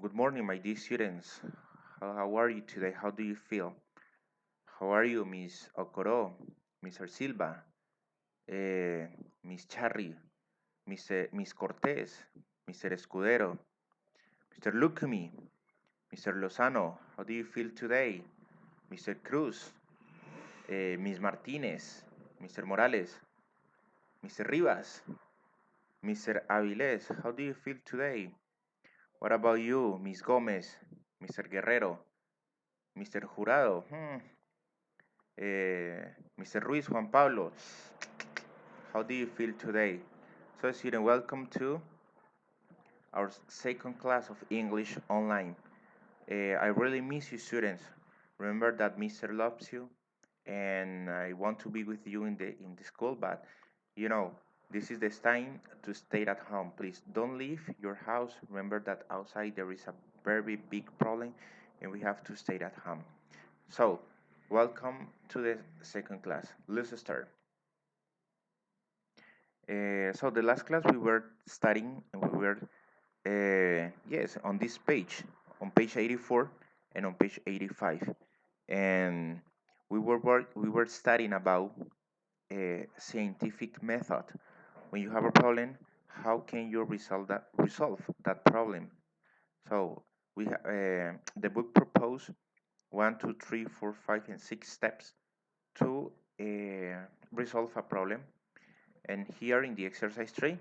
Good morning, my dear students. How are you today? How do you feel? How are you, Miss Okoro, Mr. Silva, eh, Miss Charry, Miss Cortez, Mr. Escudero, Mr. Lukumi, Mr. Lozano? How do you feel today? Mr. Cruz, Miss Martinez, Mr. Morales, Mr. Rivas, Mr. Aviles? How do you feel today? What about you, Miss Gomez, Mr. Guerrero, Mr. Jurado? Mr. Ruiz Juan Pablo, how do you feel today? So, student, welcome to our second class of English online. I really miss you, students. Remember that Mr. loves you, and I want to be with you in the school. But you know, this is the time to stay at home. Please don't leave your house. Remember that outside there is a very big problem, and we have to stay at home. So, welcome to the second class. Let's start. So the last class we were studying and we were yes on this page, on page 84 and on page 85, and we were studying about a scientific method. When you have a problem, how can you resolve that problem? So the book proposed 1, 2, 3, 4, 5, and 6 steps to resolve a problem. And here in the exercise 3,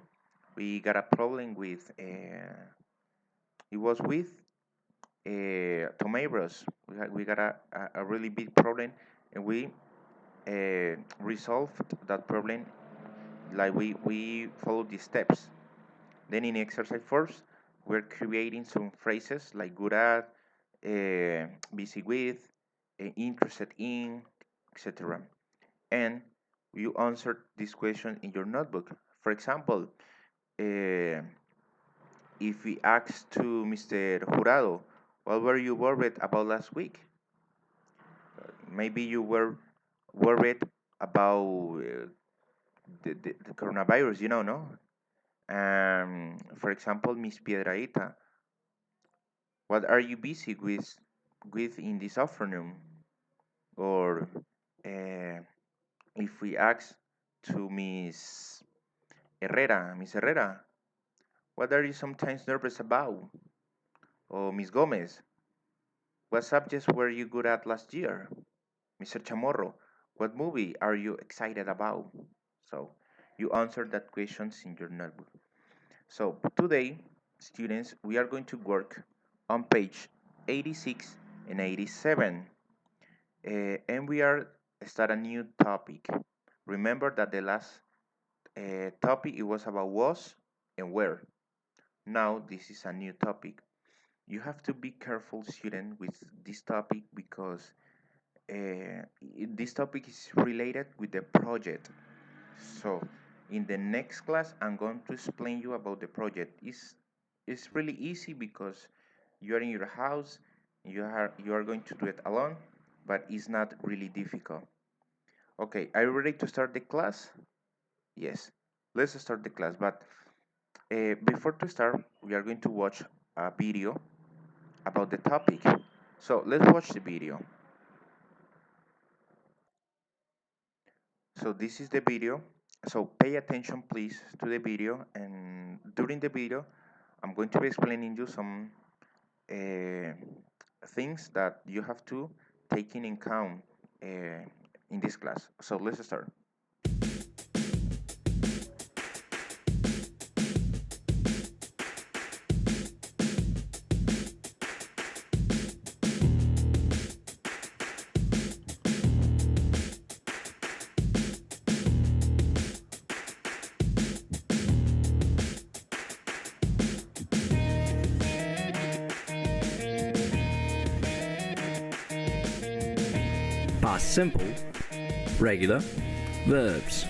we got a problem with, it was with tomatoes. We got a really big problem, and we resolved that problem like we followed the steps. Then in exercise 4, we're creating some phrases like good at, busy with, interested in, etc. And you answered this question in your notebook. For example, uh, if we ask to Mr. Jurado, what were you worried about last week? Maybe you were worried about the coronavirus, no? For example, Miss Piedraíta, what are you busy with in this afternoon? Or if we ask to Miss Herrera, what are you sometimes nervous about? Or Miss Gomez, what subjects were you good at last year? Mr. Chamorro, what movie are you excited about? So you answered that questions in your notebook. So today, students, we are going to work on page 86 and 87. And we are start a new topic. Remember that the last topic it was about was and where. Now this is a new topic. You have to be careful, student, with this topic because this topic is related with the project. So in the next class, I'm going to explain you about the project. It's really easy because you are in your house, you are going to do it alone, but it's not really difficult. Okay, are you ready to start the class? Yes, let's start the class. But before to start, we are going to watch a video about the topic. So let's watch the video. So this is the video. So pay attention please to the video, and during the video I'm going to be explaining you some uh, things that you have to take in account in this class. So let's start. Past simple, regular, verbs.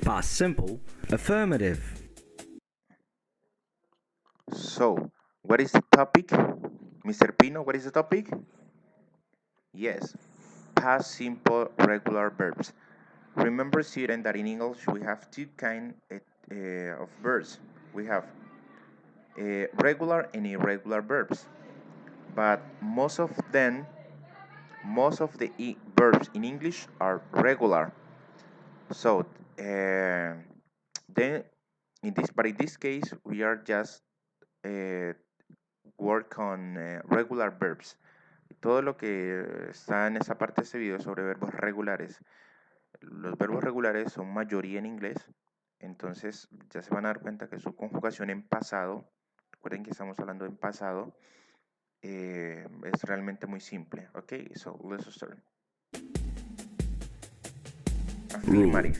Past simple, affirmative. So what is the topic? Mr. Pino, what is the topic? Yes, past simple regular verbs. Remember, student, that in English we have two kinds of verbs. We have regular and irregular verbs, but most of the verbs in English are regular. So then in this case we are just work on regular verbs. Todo lo que está en esa parte de este video sobre verbos regulares. Los verbos regulares son mayoría en inglés, entonces ya se van a dar cuenta que su conjugación en pasado, recuerden que estamos hablando en pasado, es realmente muy simple. Ok, so let's start. Afirmative.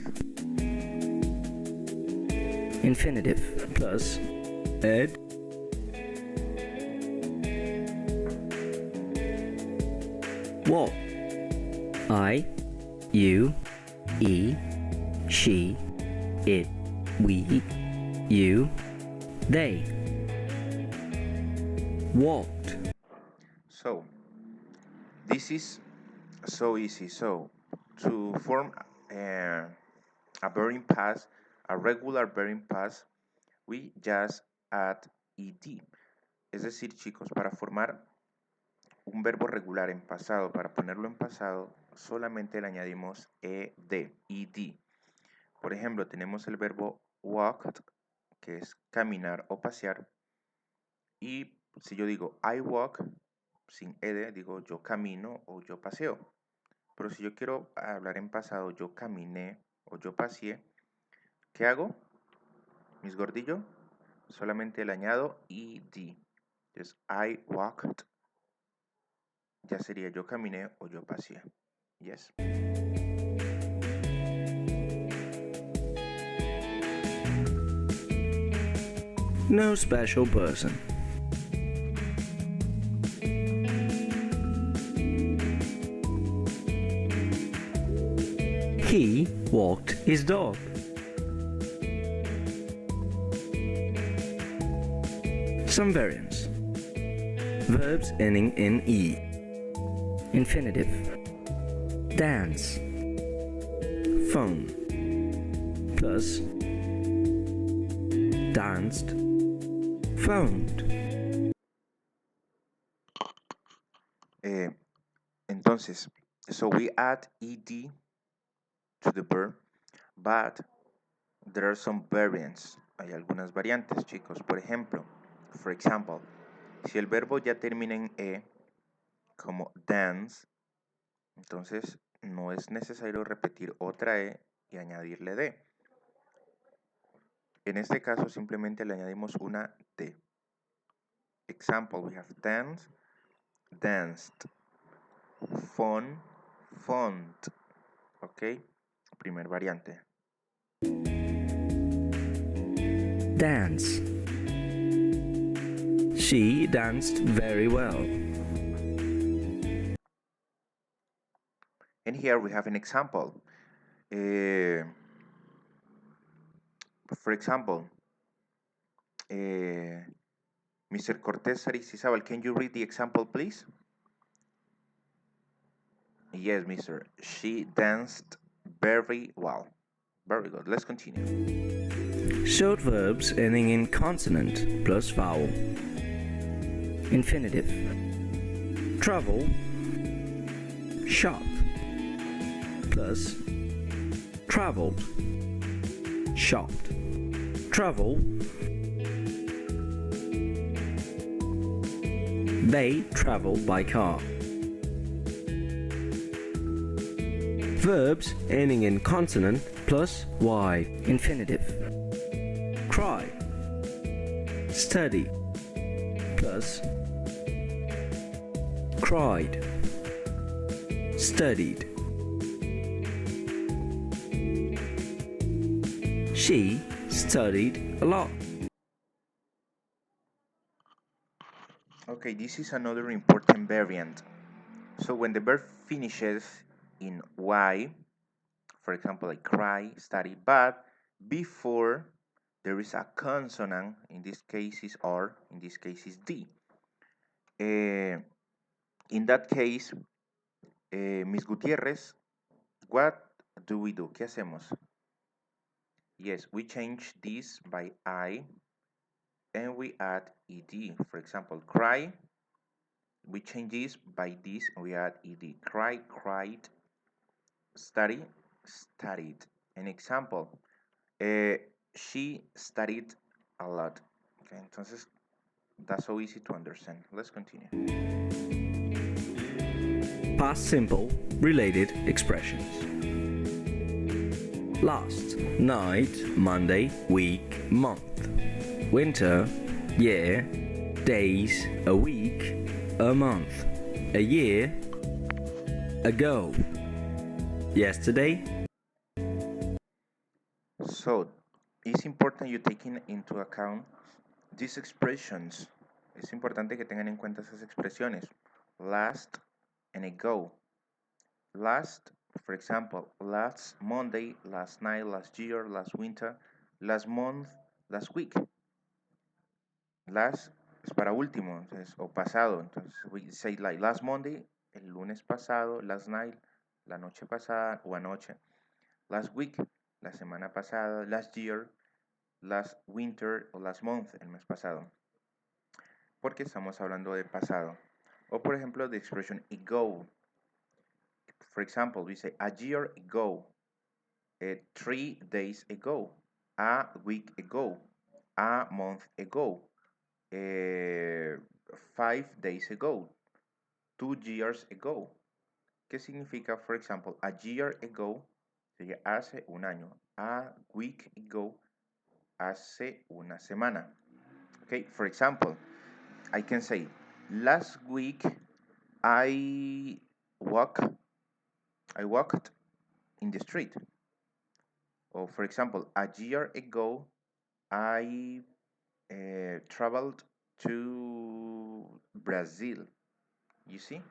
Infinitive plus ed. What? I, you, he, she, it, we, you, they. Walked. So this is so easy. So to form a verb in past, a regular verb in past, we just add ed. Es decir, chicos, para formar un verbo regular en pasado, para ponerlo en pasado, solamente le añadimos ed. Por ejemplo, tenemos el verbo walked, que es caminar o pasear. Y si yo digo I walk, sin ed, digo yo camino o yo paseo. Pero si yo quiero hablar en pasado, yo caminé o yo paseé, ¿qué hago? Mis gordillos, solamente le añado ed. Entonces, I walked, ya sería yo caminé o yo paseé. Yes. No special person. He walked his dog. Some variants. Verbs ending in E. Infinitive. Dance. Phone. Plus danced. Phoned. Entonces, so we add ed to the verb, but there are some variants. Hay algunas variantes, chicos. Por ejemplo, for example, si el verbo ya termina en e, como dance, entonces no es necesario repetir otra e y añadirle d. En este caso simplemente le añadimos una d. Example, we have dance, danced, phone, phoned. Ok, primer variante. Dance. She danced very well. And here we have an example. For example, Mr. Cortés Aristizábal, can you read the example, please? Yes, Mr. She danced very well. Very good. Let's continue. Short verbs ending in consonant plus vowel. Infinitive. Travel. Shop. Plus traveled. Shopped. Travel. They travel by car. Verbs ending in consonant plus y. Infinitive. Cry. Study. Plus cried. Studied. She studied a lot. Okay, this is another important variant. So when the verb finishes in y, for example, like cry, study, but before there is a consonant, in this case is R, in this case is D. In that case, Miss Gutierrez, what do we do? ¿Qué hacemos? Yes, we change this by I and we add ed. For example, cry, we change this by this and we add ed. Cry, cried. Study, studied. An example, she studied a lot. Okay, entonces that's so easy to understand. Let's continue. Past simple related expressions. Last, night, Monday, week, month. Winter, year, days, a week, a month, a year, ago, yesterday. So it's important you taking into account these expressions. Es importante que tengan en cuenta esas expresiones. Last and ago. Last, for example, last Monday, last night, last year, last winter, last month, last week. Last es para último, entonces, o pasado. Entonces, we say like last Monday, el lunes pasado, last night, la noche pasada o anoche. Last week, la semana pasada, last year, last winter o last month, el mes pasado. Porque estamos hablando de pasado. O por ejemplo, the expression ago. For example, we say a year ago, 3 days ago, a week ago, a month ago, 5 days ago, 2 years ago. ¿Qué significa, for example, a year ago? Sería hace un año. A week ago, hace una semana. Okay, for example, I can say, last week I walked in the street. Or for example, a year ago I traveled to Brazil. You see?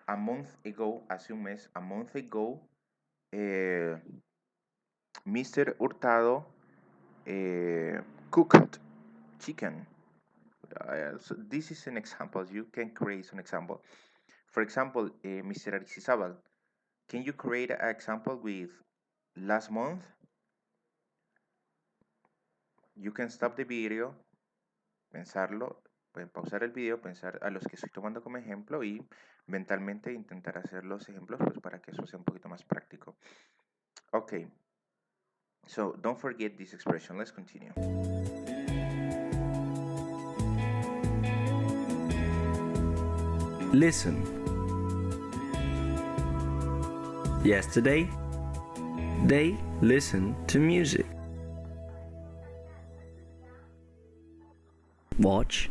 A month ago, hace un mes, a month ago, Mr. Hurtado cooked chicken. So this is an example. You can create an example. For example, Mr. Arixizabal, can you create an example with last month? You can stop the video, pensarlo, pueden pausar el video, pensar a los que estoy tomando como ejemplo y mentalmente intentar hacer los ejemplos pues para que eso sea un poquito más práctico. Okay, so don't forget this expression. Let's continue. Listen. Yesterday, they listened to music. Watch.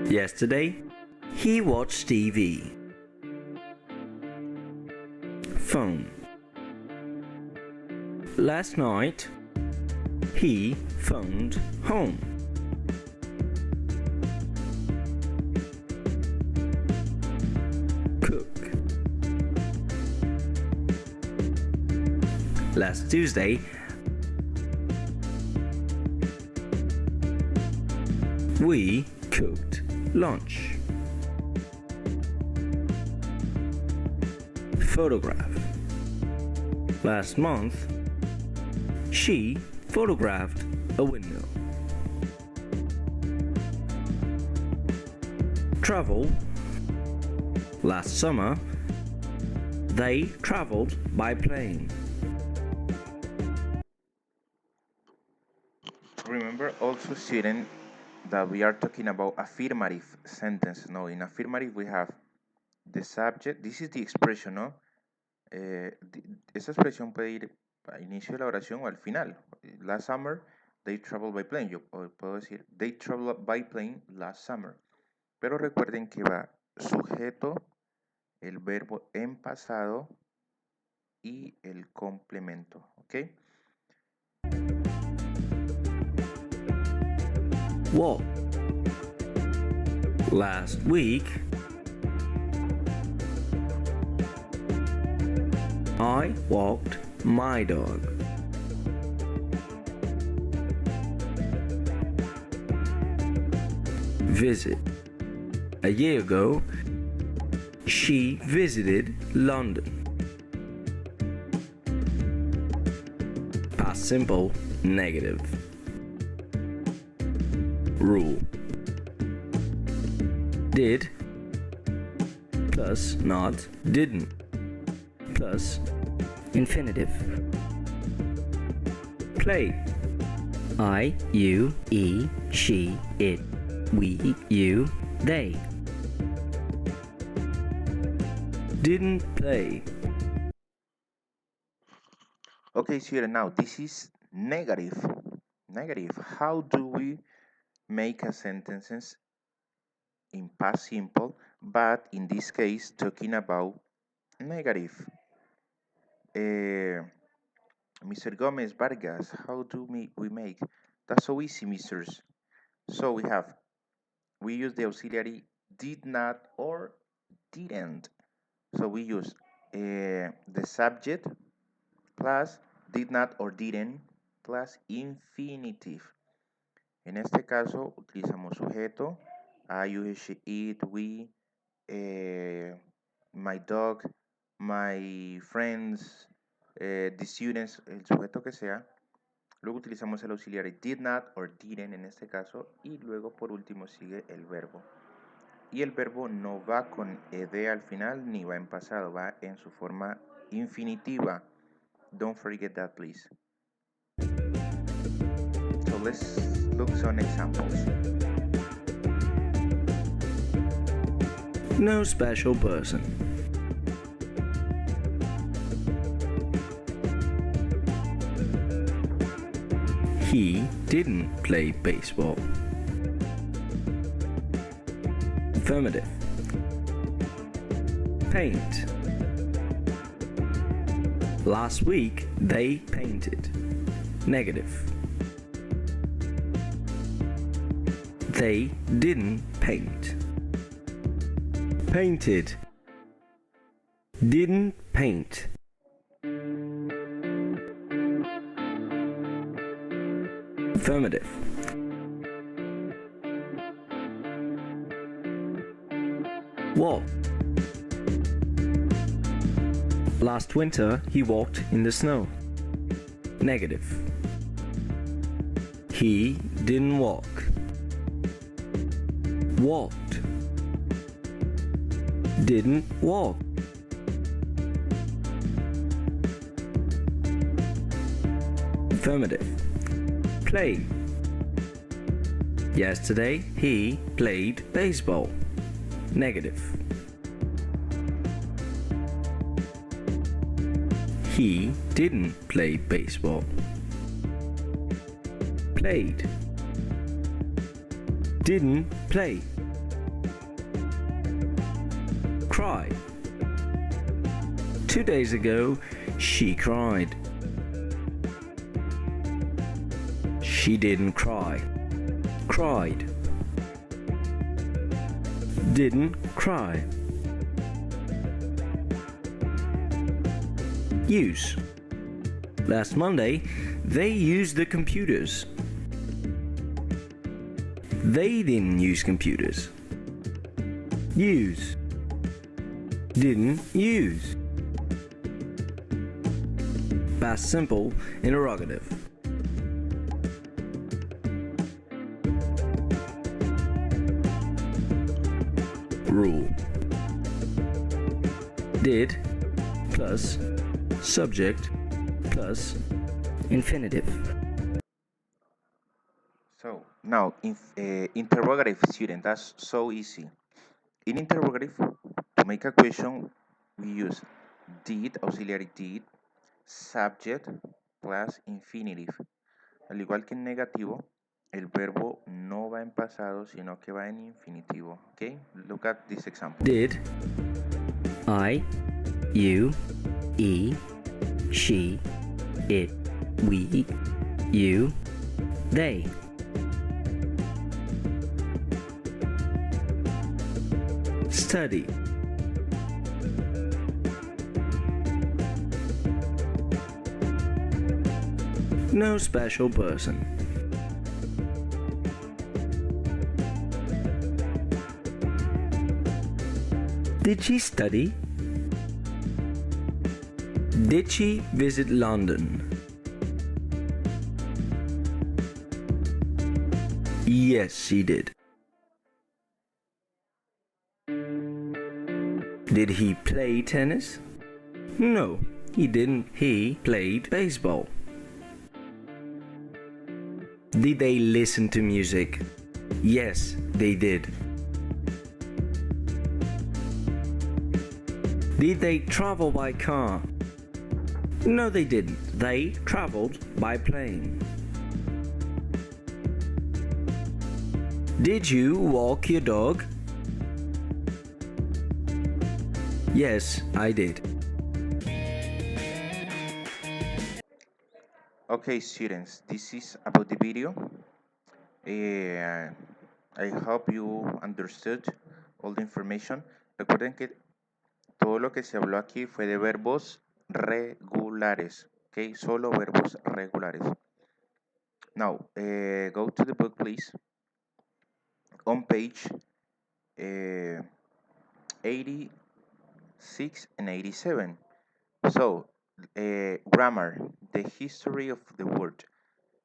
Yesterday, he watched TV. Phone. Last night, he phoned home. Cook. Last Tuesday, we cooked lunch. Photograph. Last month, she photographed a window. Travel. Last summer, they traveled by plane. Remember also, student, that we are talking about affirmative sentences. No, in affirmative we have the subject. This is the expression, ¿no? Esa expresión puede ir al inicio de la oración o al final. Last summer, they traveled by plane. Yo puedo decir, they traveled by plane last summer. Pero recuerden que va sujeto, el verbo en pasado y el complemento, ¿ok? Walk. Last week, I walked my dog. Visit. A year ago, she visited London. Past simple, negative. Rule. Did plus not didn't plus infinitive. Play. I, you, he, she, it, we, you, they. Didn't play. Okay, so now this is negative. Negative. How do we make a sentences in past simple, but in this case talking about negative? Mr. Gomez Vargas, how do we make? That's so easy, misters. So we use the auxiliary did not or didn't. So we use the subject plus did not or didn't plus infinitive. En este caso utilizamos sujeto, I, you, she, it, we, my dog, my friends, the students, el sujeto que sea. Luego utilizamos el auxiliar did not or didn't en este caso y luego por último sigue el verbo. Y el verbo no va con ed al final ni va en pasado, va en su forma infinitiva. Don't forget that, please. So let's look some examples. No special person. He didn't play baseball. Affirmative. Paint. Last week they painted. Negative. They didn't paint. Painted. Didn't paint. Affirmative. Walked. Last winter he walked in the snow. Negative. He didn't walk. Walked. Didn't walk. Affirmative. Play. Yesterday he played baseball. Negative. He didn't play baseball. Played. Didn't play. Cried. 2 days ago she cried. She didn't cry. Cried. Didn't cry. Use. Last Monday, they used the computers. They didn't use computers. Use. Didn't use. Past simple interrogative. Rule. Did plus subject plus infinitive. So now interrogative, student, that's so easy. In interrogative, to make a question, we use did, auxiliary did, subject plus infinitive. Al igual que en negativo, el verbo no va en pasado, sino que va en infinitivo. Okay, look at this example. Did, I, you, he, she, it, we, you, they. Study. No special person. Did she study? Did she visit London? Yes, she did. Did he play tennis? No, he didn't. He played baseball. Did they listen to music? Yes, they did. Did they travel by car? No, they didn't. They traveled by plane. Did you walk your dog? Yes, I did. Okay, students, this is about the video. I hope you understood all the information. Recuerden que todo lo que se habló aquí fue de verbos regulares, okay? Solo verbos regulares. Now, go to the book, please. On page 86 and 87. So, grammar, the history of the word.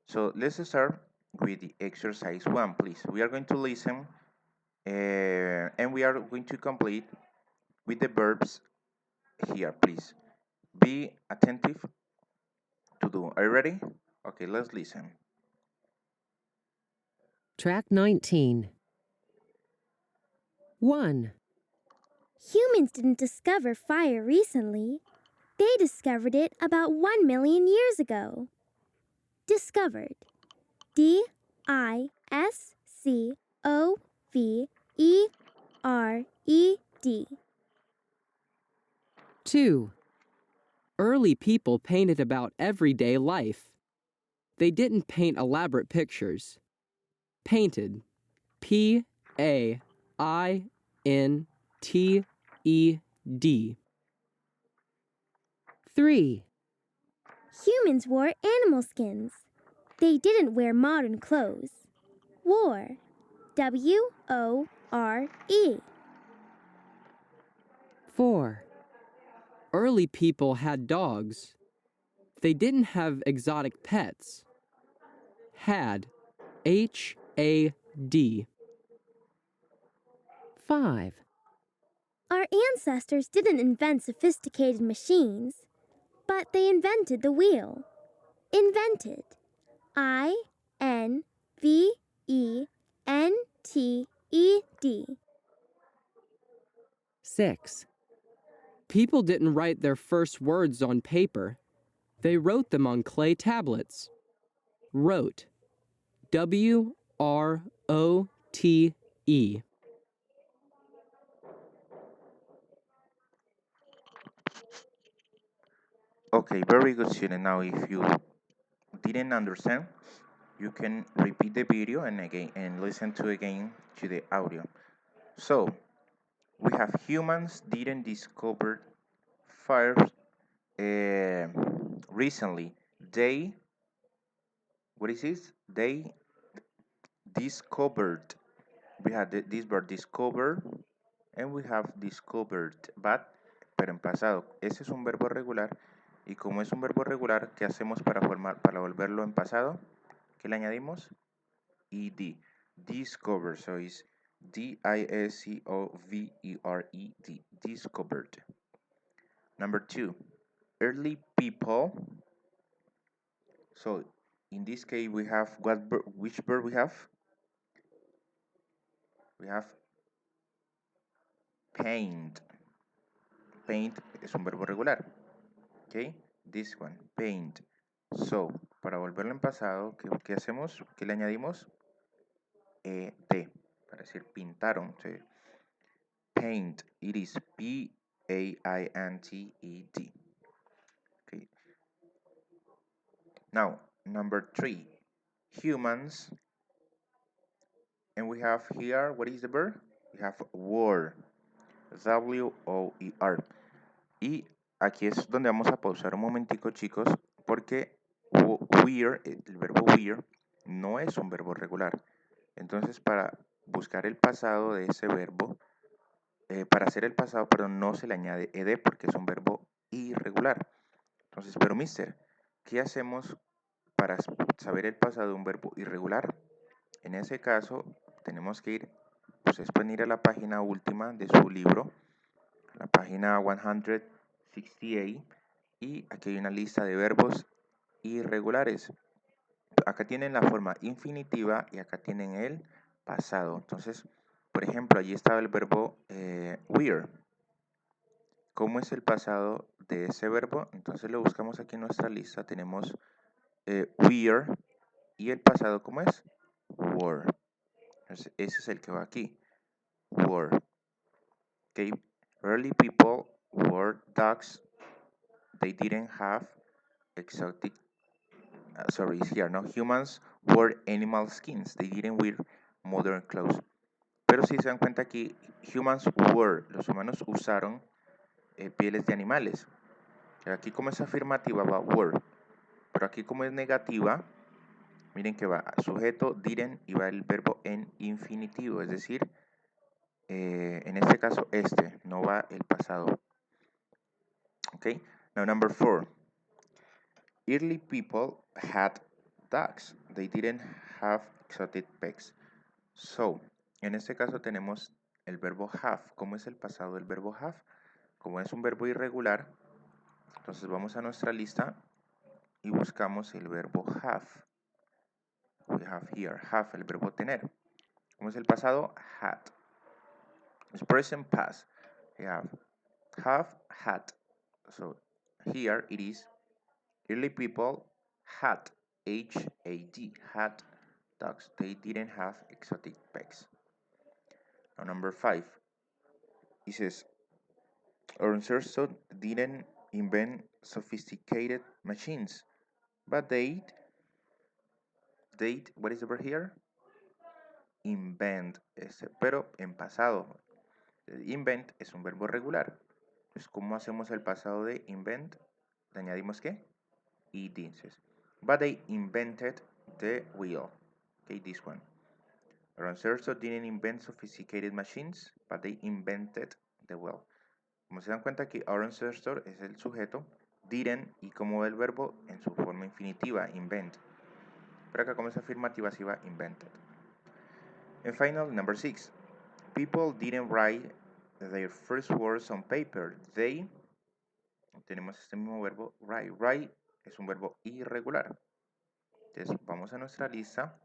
So, let's start with the exercise 1, please. We are going to listen and we are going to complete with the verbs here, please. Be attentive to do. Are you ready? Okay, let's listen. Track 19. 1. Humans didn't discover fire recently. They discovered it about 1 million years ago. Discovered. D-I-S-C-O-V-E-R-E-D. 2. Early people painted about everyday life. They didn't paint elaborate pictures. Painted. P-A-I-N-T-E-D. 3. Humans wore animal skins. They didn't wear modern clothes. Wore. W-O-R-E. 4. Early people had dogs. They didn't have exotic pets. Had. H-A-D. 5. Our ancestors didn't invent sophisticated machines, but they invented the wheel. Invented. I-N-V-E-N-T-E-D. 6. People didn't write their first words on paper. They wrote them on clay tablets. Wrote. W-R-O-T-E. Okay, very good, student. Now, if you didn't understand, you can repeat the video and listen to again to the audio. So, we have humans didn't discover fire recently. What is this? They discovered. We had this verb discover and we have discovered, pero en pasado. Ese es un verbo regular y como es un verbo regular, ¿qué hacemos para volverlo en pasado? ¿Qué le añadimos? Ed. Discover, so it's D-I-S-C-O-V-E-R-E-D. Discovered. Number 2, early people. So in this case we have which verb we have? We have paint. Paint es un verbo regular. Okay, this one, paint. So, para volverlo en pasado, ¿qué hacemos? ¿Qué le añadimos? T, para decir pintaron. So, paint, it is P-A-I-N-T-E-D. Okay. Now, number 3, humans. And we have here, what is the verb? We have wore. W-O-E-R. Y aquí es donde vamos a pausar un momentico, chicos, porque wear, el verbo wear, no es un verbo regular. Entonces, para buscar el pasado de ese verbo, para hacer el pasado, pero no se le añade ed porque es un verbo irregular. Entonces, pero mister, ¿qué hacemos para saber el pasado de un verbo irregular? En ese caso, tenemos que ir, ustedes pueden ir a la página última de su libro, la página 168, y aquí hay una lista de verbos irregulares. Acá tienen la forma infinitiva y acá tienen el pasado. Entonces, por ejemplo, allí estaba el verbo wear. ¿Cómo es el pasado de ese verbo? Entonces lo buscamos aquí en nuestra lista. Tenemos wear y el pasado, ¿cómo es? Wore. Ese es el que va aquí. Wore. Okay. Early people wore dogs. They didn't have exotic. Sorry, it's here, no? Humans wore animal skins. They didn't wear modern clothes. Pero si se dan cuenta aquí, humans wore, los humanos usaron pieles de animales. Aquí como es afirmativa va were. Pero aquí como es negativa, miren que va sujeto, didn't, y va el verbo en infinitivo. Es decir, en este caso no va el pasado. Okay, now number 4. Early people had dogs. They didn't have exotic pets. So, en este caso tenemos el verbo have. ¿Cómo es el pasado del verbo have? Como es un verbo irregular, entonces vamos a nuestra lista y buscamos el verbo have. We have here, have, el verbo tener. ¿Cómo es el pasado? Had. Es present past. We have had. So, here it is, early people had, H-A-D, had dogs. They didn't have exotic pets. Now, number 5. It says, our ancestors didn't invent sophisticated machines, but what is the verb here? Invent, pero en pasado. Invent es un verbo regular. Entonces, ¿cómo hacemos el pasado de invent? ¿Le añadimos qué? Ed. Entonces, but they invented the wheel. Okay, this one. Our ancestors didn't invent sophisticated machines, but they invented the wheel. Como se dan cuenta aquí, our ancestor es el sujeto, didn't, y como el verbo en su forma infinitiva, invent. Pero acá como es afirmativa, sí va invented. And finally, number 6. People didn't write their first words on paper. They, tenemos este mismo verbo, write. Write es un verbo irregular. Entonces, vamos a nuestra lista.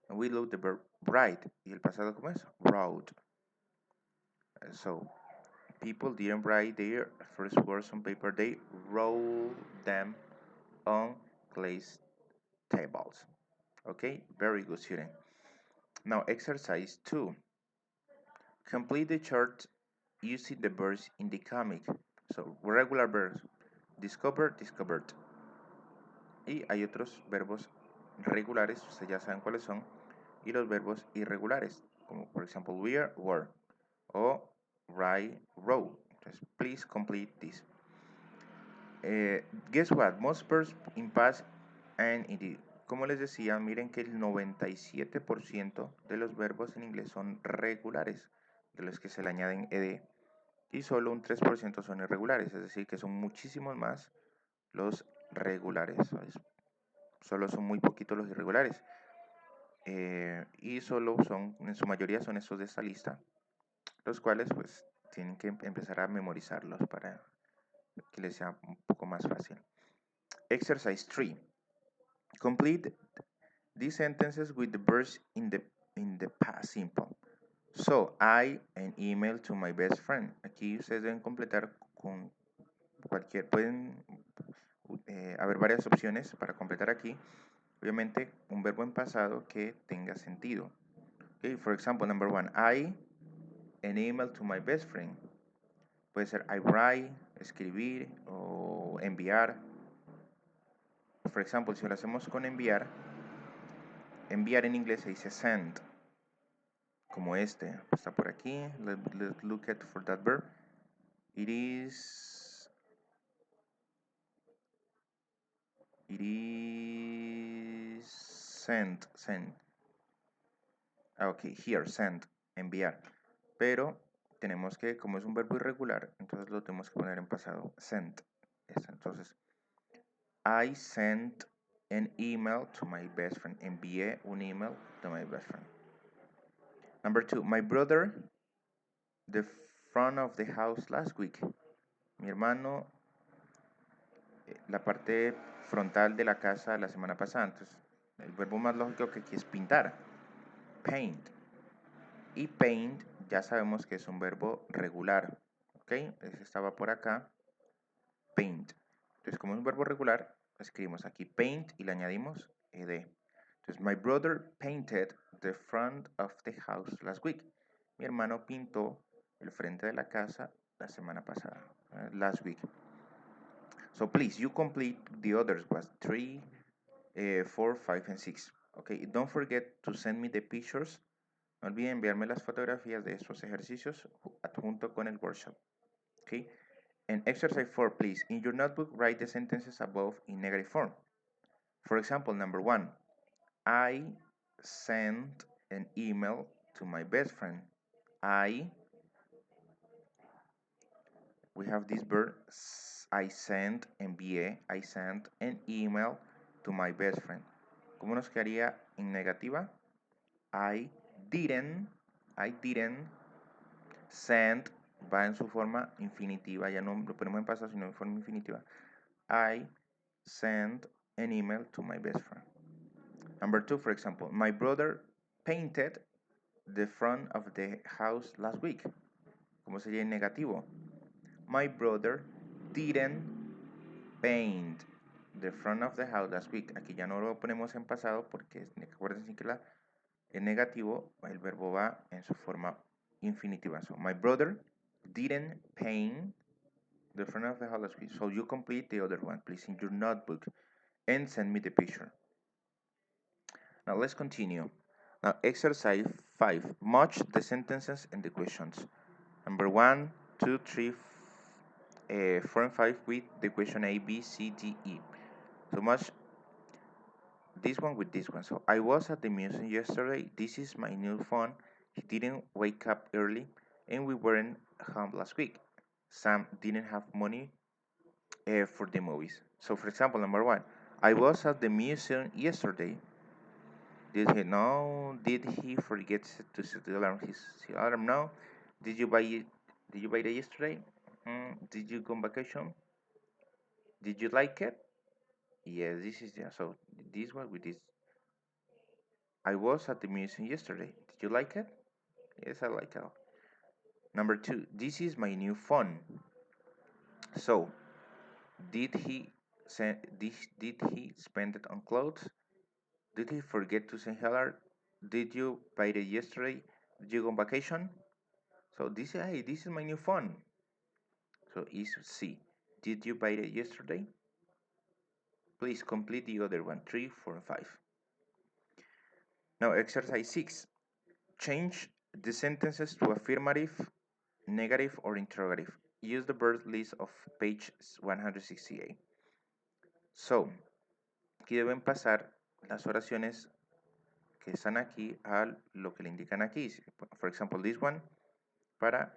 And we load the verb write. ¿Y el pasado cómo es? Wrote. So, people didn't write their first words on paper. They wrote them on clay tables. Okay, very good, student. Now, exercise 2. Complete the chart using the verbs in the comic. So, regular verbs. Discover, discovered. Y hay otros verbos regulares, ustedes ya saben cuáles son. Y los verbos irregulares, como por ejemplo, wear, were. O write, wrote. Entonces, please complete this. Guess what? Most verbs in past and indeed. Como les decía, miren que el 97% de los verbos en inglés son regulares, de los que se le añaden ed, y solo un 3% son irregulares, es decir, que son muchísimos más los regulares. Solo son muy poquitos los irregulares. Y solo son, en su mayoría son estos de esta lista, los cuales pues tienen que empezar a memorizarlos para que les sea un poco más fácil. Exercise 3. Complete these sentences with the verbs in the past simple. So, I an email to my best friend. Aquí ustedes deben completar con cualquier, pueden haber varias opciones para completar aquí. Obviamente, un verbo en pasado que tenga sentido. Okay, for example, number 1, I an email to my best friend. Puede ser I write, escribir o enviar. For example, si lo hacemos con enviar, enviar en inglés se dice send. Como este, está por aquí. Let's look at for that verb. It is send. Ok, here, send, enviar. Pero tenemos que, como es un verbo irregular, entonces lo tenemos que poner en pasado, sent. Entonces, I sent an email to my best friend. Envié un email to my best friend. Number 2, my brother, the front of the house last week. Mi hermano, la parte frontal de la casa la semana pasada. Entonces, el verbo más lógico que aquí es pintar. Paint. Y paint ya sabemos que es un verbo regular. ¿Ok? Ese estaba por acá. Paint. Entonces, como es un verbo regular, escribimos aquí paint y le añadimos ed. Entonces, my brother painted the front of the house last week. Mi hermano pintó el frente de la casa la semana pasada. Last week. So please, you complete the others was 3, 4, 5, and 6. Okay, don't forget to send me the pictures. No olviden enviarme las fotografías de estos ejercicios adjunto con el workshop. Okay. And exercise 4, please. In your notebook, write the sentences above in negative form. For example, number 1, I sent an email to my best friend. We have this verb, I sent, envié, I sent an email to my best friend. ¿Cómo nos quedaría en negativa? I didn't send, va en su forma infinitiva, ya no lo ponemos en pasado, sino en forma infinitiva. I sent an email to my best friend. Number 2, for example, my brother painted the front of the house last week. ¿Cómo sería en negativo? My brother didn't paint the front of the house last week. Aquí ya no lo ponemos en pasado porque acuérdense que en negativo el verbo va en su forma infinitiva. So, my brother didn't paint the front of the house last week. So you complete the other one, please, in your notebook and send me the picture. Now let's continue. Now exercise 5. Match the sentences and the questions. Number 1, 2, 3, 4 and 5 with the question A, B, C, D, E. So match this one with this one. So I was at the museum yesterday. This is my new phone. He didn't wake up early and we weren't home last week. Sam didn't have money for the movies. So for example, number 1, I was at the museum yesterday. Did he forget to set the alarm? His alarm? No. Did you buy it yesterday? Did you go on vacation? Did you like it? Yes, this is so this one with this. I was at the museum yesterday. Did you like it? Yes, I like it. Number 2, this is my new phone. So, did he spend it on clothes? Did he forget to say hello? Did you buy it yesterday? Did you go on vacation? So this is my new phone. So is C. Did you buy it yesterday? Please complete the other one, 3, 4, and 5. Now exercise 6. Change the sentences to affirmative, negative, or interrogative. Use the verb list of page 168. So, aquí deben pasar las oraciones que están aquí a lo que le indican aquí. For example, this one para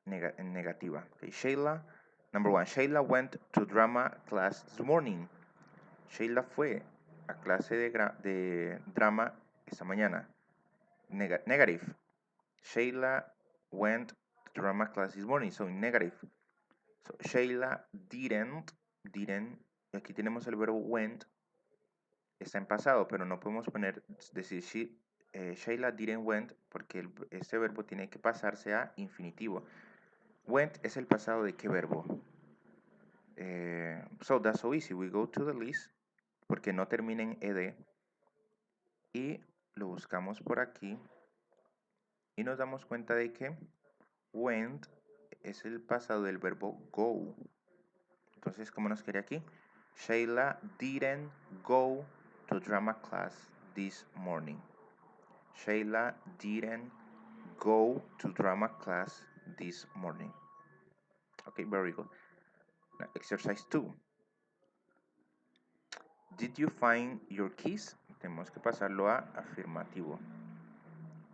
negativa. Okay, Sheila, number 1. Sheila went to drama class this morning. Sheila fue a clase de drama esta mañana. Negative. Sheila went to drama class this morning. So, in negative. So, Sheila didn't, y aquí tenemos el verbo went, está en pasado, pero no podemos decir Sheila didn't went, porque este verbo tiene que pasarse a infinitivo. Went es el pasado de qué verbo. So that's so easy. We go to the list, porque no termina en ed, y lo buscamos por aquí, y nos damos cuenta de que went es el pasado del verbo go. Entonces, ¿cómo nos queda aquí? Sheila didn't go to drama class this morning. Sheila didn't go to drama class this morning. Okay, very good. Now, exercise 2. Did you find your keys? Tenemos que pasarlo a afirmativo.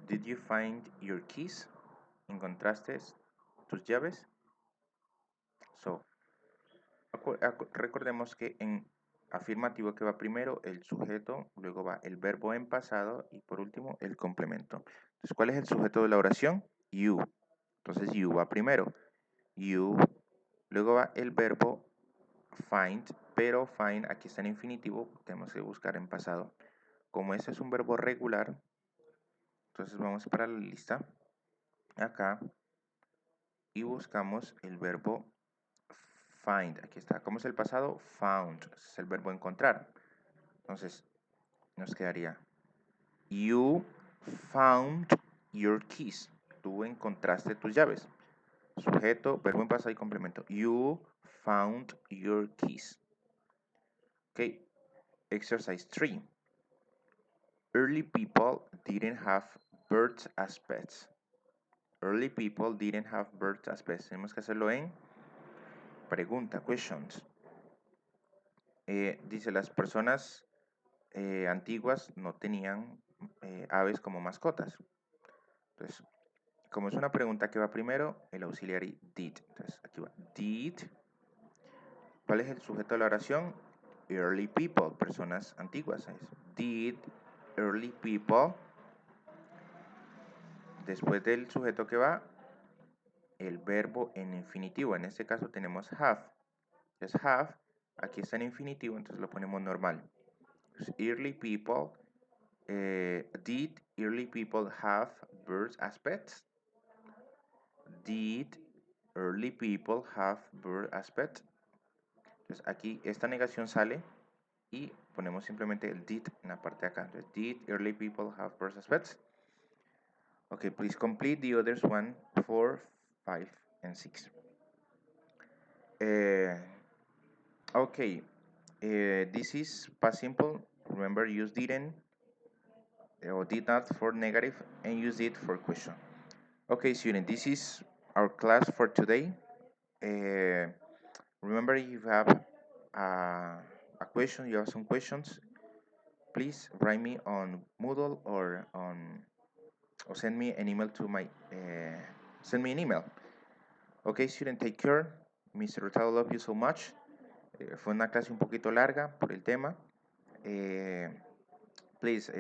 Did you find your keys? ¿Encontraste tus llaves? So, recordemos que en afirmativo que va primero, el sujeto, luego va el verbo en pasado y por último el complemento. Entonces, ¿cuál es el sujeto de la oración? You. Entonces, you va primero. You. Luego va el verbo find, pero find aquí está en infinitivo, tenemos que buscar en pasado. Como este es un verbo regular, entonces vamos para la lista, acá, y buscamos el verbo find. Aquí está. ¿Cómo es el pasado? Found. Es el verbo encontrar. Entonces, nos quedaría you found your keys. Tú encontraste tus llaves. Sujeto, verbo en pasado y complemento. You found your keys. Ok. Exercise 3. Early people didn't have birds as pets. Early people didn't have birds as pets. Tenemos que hacerlo en pregunta, questions. Dice, las personas antiguas no tenían aves como mascotas. Entonces, como es una pregunta que va primero, el auxiliary did. Entonces, aquí va did. ¿Cuál es el sujeto de la oración? Early people, personas antiguas. Did early people. Después del sujeto que va, el verbo en infinitivo. En este caso tenemos have. Entonces, have, aquí está en infinitivo, entonces lo ponemos normal. Entonces, early people. Did early people have birds as pets? Did early people have birds as pets? Entonces aquí esta negación sale y ponemos simplemente el did en la parte de acá. Entonces, did early people have birds as pets? Okay, please complete the others 1, 4, 5, and 6. Okay, this is past simple. Remember, use didn't or did not for negative and use it for question. Okay, student, this is our class for today. Remember, if you have a question, you have some questions, please write me on Moodle or send me an email to my send me an email. Okay, student, take care. Mr. Hurtado, love you so much. Fue una clase un poquito larga por el tema. Please,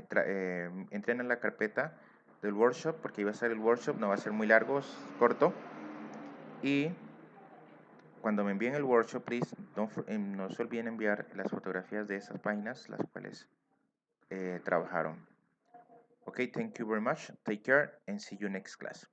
entren en la carpeta del workshop porque iba a ser el workshop, no va a ser muy largo, es corto. Y cuando me envíen el workshop, please, no se olviden enviar las fotografías de esas páginas, las cuales trabajaron. Okay, thank you very much. Take care and see you next class.